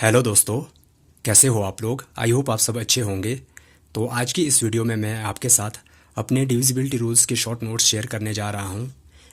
Hello दोस्तों, कैसे हो आप लोग। आई होप आप सब अच्छे होंगे। तो आज की इस वीडियो में मैं आपके साथ अपने डिविजिबिलिटी रूल्स के शॉर्ट नोट्स शेयर करने जा रहा हूं।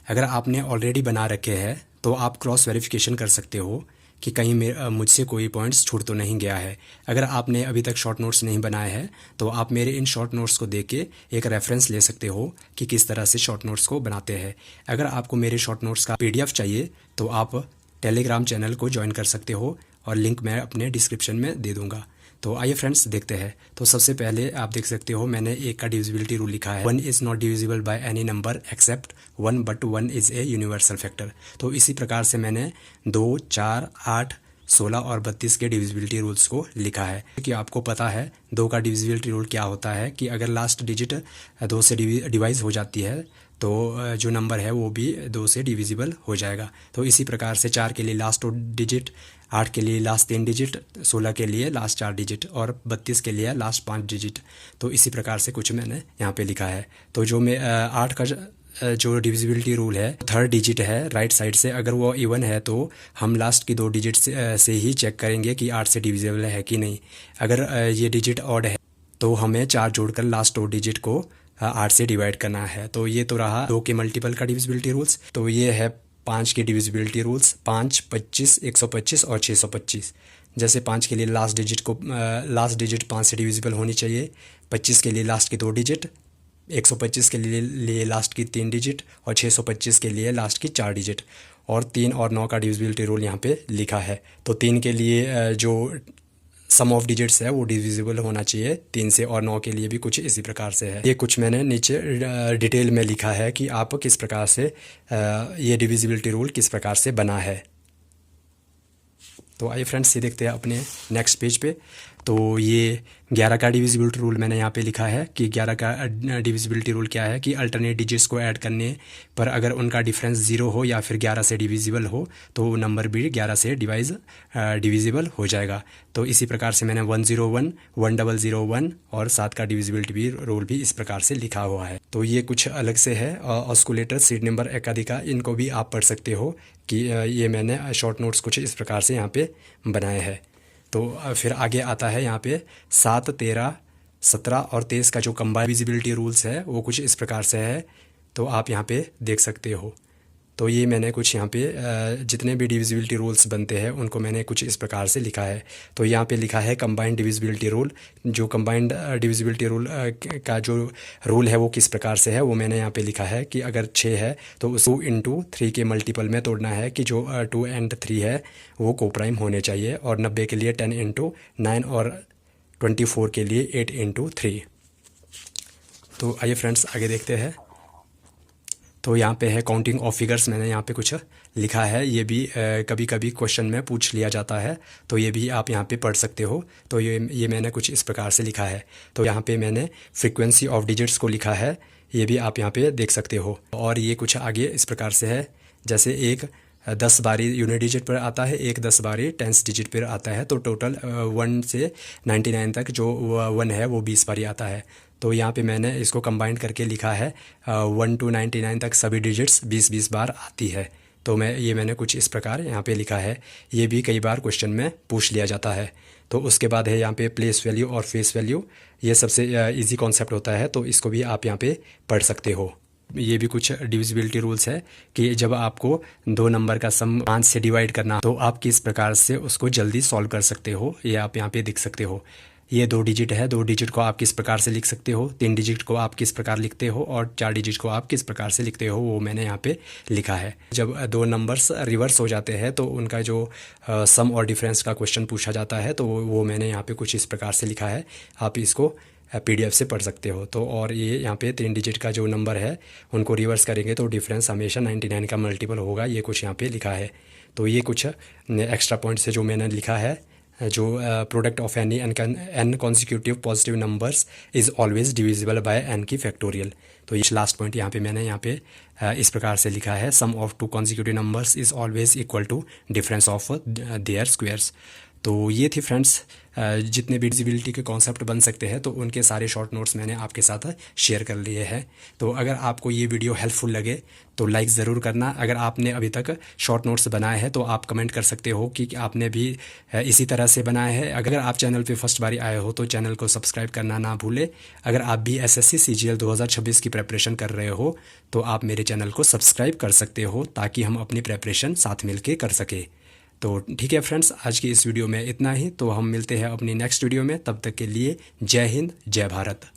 अगर आपने ऑलरेडी बना रखे हैं तो आप क्रॉस वेरिफिकेशन कर सकते हो कि कहीं मुझसे कोई पॉइंट्स छूट तो नहीं गया है। अगर आपने अभी तक शॉर्ट नोट्स नहीं बनाए हैं तो आप मेरे इन शॉर्ट नोट्स को देख के एक रेफरेंस ले सकते हो कि किस तरह से शॉर्ट नोट्स को बनाते हैं। अगर आपको मेरे शॉर्ट नोट्स का PDF चाहिए तो आप टेलीग्राम चैनल को ज्वाइन कर सकते हो और लिंक मैं अपने डिस्क्रिप्शन में दे दूंगा। तो आइए फ्रेंड्स देखते हैं। तो सबसे पहले आप देख सकते हो मैंने एक का डिविजिबिलिटी रूल लिखा है, 1 is not divisible by any number except 1 but 1 is a universal factor. तो इसी प्रकार से मैंने 2, 4, 8, 16 और 32 के डिविजिबिलिटी रूल्स को लिखा है। कि आपको पता है 2 का डिविजिबिलिटी रूल क्या होता है कि अगर लास्ट डिजिट 2 से डिवाइज हो जाती है तो जो नंबर है वो भी 2 से डिविजिबल हो जाएगा। तो इसी प्रकार से 4 के लिए लास्ट 2 डिजिट, 8 के लिए लास्ट 3 डिजिट, 16 के लिए लास्ट 4 डिजिट और 32 के लिए लास्ट 5 डिजिट। तो इसी प्रकार से कुछ मैंने यहाँ पे लिखा है। तो जो मैं 8 का जो डिविजिबिलिटी रूल है, थर्ड डिजिट है राइट साइड से, अगर वो इवन है तो हम लास्ट की 2 डिजिट से ही चेक करेंगे कि 8 से डिविजिबल है कि नहीं। अगर ये डिजिट ऑड है तो हमें 4 जोड़कर लास्ट 2 डिजिट को 8 से डिवाइड करना है। तो ये तो रहा 2 के मल्टीपल का डिविजिबिलिटी रूल्स। तो ये है 5 की डिविजिबिलिटी रूल्स, 5, 25, 125 और 625। जैसे 5 के लिए लास्ट डिजिट 5 से डिविजिबल होनी चाहिए, 25 के लिए लास्ट की 2 डिजिट, 125 के लिए लास्ट की 3 डिजिट और 625 के लिए लास्ट की 4 डिजिट। और 3 और 9 का डिविजिबिलिटी रूल यहाँ पे लिखा है। तो 3 के लिए जो सम ऑफ डिजिट्स है वो डिविजिबल होना चाहिए 3 से, और 9 के लिए भी कुछ इसी प्रकार से है। ये कुछ मैंने नीचे डिटेल में लिखा है कि आप किस प्रकार से ये डिविजिबिलिटी रूल किस प्रकार से बना है। तो आइए फ्रेंड्स ये देखते हैं अपने नेक्स्ट पेज पे। तो ये 11 का डिविजिबिलिटी रूल मैंने यहाँ पे लिखा है कि 11 का डिविजिबिलिटी रूल क्या है कि अल्टरनेट डिजिट्स को ऐड करने पर अगर उनका डिफरेंस 0 हो या फिर 11 से डिविजिबल हो तो नंबर भी 11 से डिविजिबल हो जाएगा। तो इसी प्रकार से मैंने 101, 1001 और 7 का डिविजिबिलिटी भी रूल भी इस प्रकार से लिखा हुआ है। तो ये कुछ अलग से है। ऑस्कुलेटर, सीड नंबर, एकाधिका, इनको भी आप पढ़ सकते हो कि ये मैंने शॉर्ट नोट्स कुछ इस प्रकार से यहाँ पे बनाए हैं। तो फिर आगे आता है यहाँ पे 7, 13, 17 और 23 का जो कंबाइंड डिविजिबिलिटी रूल्स है वो कुछ इस प्रकार से है। तो आप यहाँ पे देख सकते हो। तो ये मैंने कुछ यहाँ पे जितने भी डिविजिबिलिटी रूल्स बनते हैं उनको मैंने कुछ इस प्रकार से लिखा है। तो यहाँ पे लिखा है कंबाइंड डिविजिबिलिटी रूल। जो कंबाइंड डिविजिबिलिटी रूल का जो रूल है वो किस प्रकार से है वो मैंने यहाँ पे लिखा है कि अगर 6 है तो उस 2 इंटू 3 के मल्टीपल में तोड़ना है कि जो 2 एंड 3 है वो कोप्राइम होने चाहिए, और 90 के लिए 10 इंटू 9 और 24 के लिए 8 इंटू 3। तो आइए फ्रेंड्स आगे देखते हैं। तो यहाँ पे है काउंटिंग ऑफ फिगर्स, मैंने यहाँ पे कुछ लिखा है। ये भी कभी कभी क्वेश्चन में पूछ लिया जाता है, तो ये भी आप यहाँ पे पढ़ सकते हो। तो ये मैंने कुछ इस प्रकार से लिखा है। तो यहाँ पे मैंने फ्रीक्वेंसी ऑफ डिजिट्स को लिखा है, ये भी आप यहाँ पे देख सकते हो। और ये कुछ आगे इस प्रकार से है, जैसे एक 10 बारी यूनिट डिजिट पर आता है, एक 10 बारी टेंस डिजिट पर आता है। तो टोटल 1 से 99 तक जो 1 है वो 20 बारी आता है। तो यहाँ पे मैंने इसको कंबाइन करके लिखा है 1 to 99 तक सभी डिजिट्स 20-20 बार आती है। तो मैंने कुछ इस प्रकार यहाँ पे लिखा है। ये भी कई बार क्वेश्चन में पूछ लिया जाता है। तो उसके बाद है यहाँ पे प्लेस वैल्यू और फेस वैल्यू, ये सबसे इजी कॉन्सेप्ट होता है, तो इसको भी आप यहाँ पे पढ़ सकते हो। ये भी कुछ डिविजिबिलिटी रूल्स है कि जब आपको 2 नंबर का सम 5 से डिवाइड करना तो आप किस प्रकार से उसको जल्दी सॉल्व कर सकते हो, ये आप यहाँ पे देख सकते हो। ये 2 डिजिट है, 2 डिजिट को आप किस प्रकार से लिख सकते हो, 3 डिजिट को आप किस प्रकार लिखते हो और 4 डिजिट को आप किस प्रकार से लिखते हो, वो मैंने यहाँ पे लिखा है। जब 2 नंबर्स रिवर्स हो जाते हैं तो उनका जो सम और डिफरेंस का क्वेश्चन पूछा जाता है, तो वो मैंने यहाँ पे कुछ इस प्रकार से लिखा है। आप इसको PDF से पढ़ सकते हो। तो और ये यहाँ पे 3 डिजिट का जो नंबर है उनको रिवर्स करेंगे तो डिफरेंस हमेशा 99 का मल्टीपल होगा, ये कुछ यहाँ पे लिखा है। तो ये कुछ एक्स्ट्रा पॉइंट्स है जो मैंने लिखा है। जो product of any N consecutive positive numbers is always divisible by N की फैक्टोरियल। तो ये लास्ट पॉइंट यहाँ पे मैंने यहाँ पे इस प्रकार से लिखा है, sum of 2 consecutive numbers is always equal to difference of their squares. तो ये थी फ्रेंड्स जितने भी डिविजिबिलिटी के कॉन्सेप्ट बन सकते हैं तो उनके सारे शॉर्ट नोट्स मैंने आपके साथ शेयर कर लिए हैं। तो अगर आपको ये वीडियो हेल्पफुल लगे तो लाइक ज़रूर करना। अगर आपने अभी तक शॉर्ट नोट्स बनाए हैं तो आप कमेंट कर सकते हो कि आपने भी इसी तरह से बनाए हैं। अगर आप चैनल पे फर्स्ट बारी आए हो तो चैनल को सब्सक्राइब करना ना भूले। अगर आप भी एसएससी सीजीएल 2026 की प्रेपरेशन कर रहे हो तो आप मेरे चैनल को सब्सक्राइब कर सकते हो ताकि हम अपनी प्रेपरेशन साथ मिल के कर सके। तो ठीक है फ्रेंड्स, आज की इस वीडियो में इतना ही। तो हम मिलते हैं अपनी नेक्स्ट वीडियो में, तब तक के लिए जय हिंद जय भारत।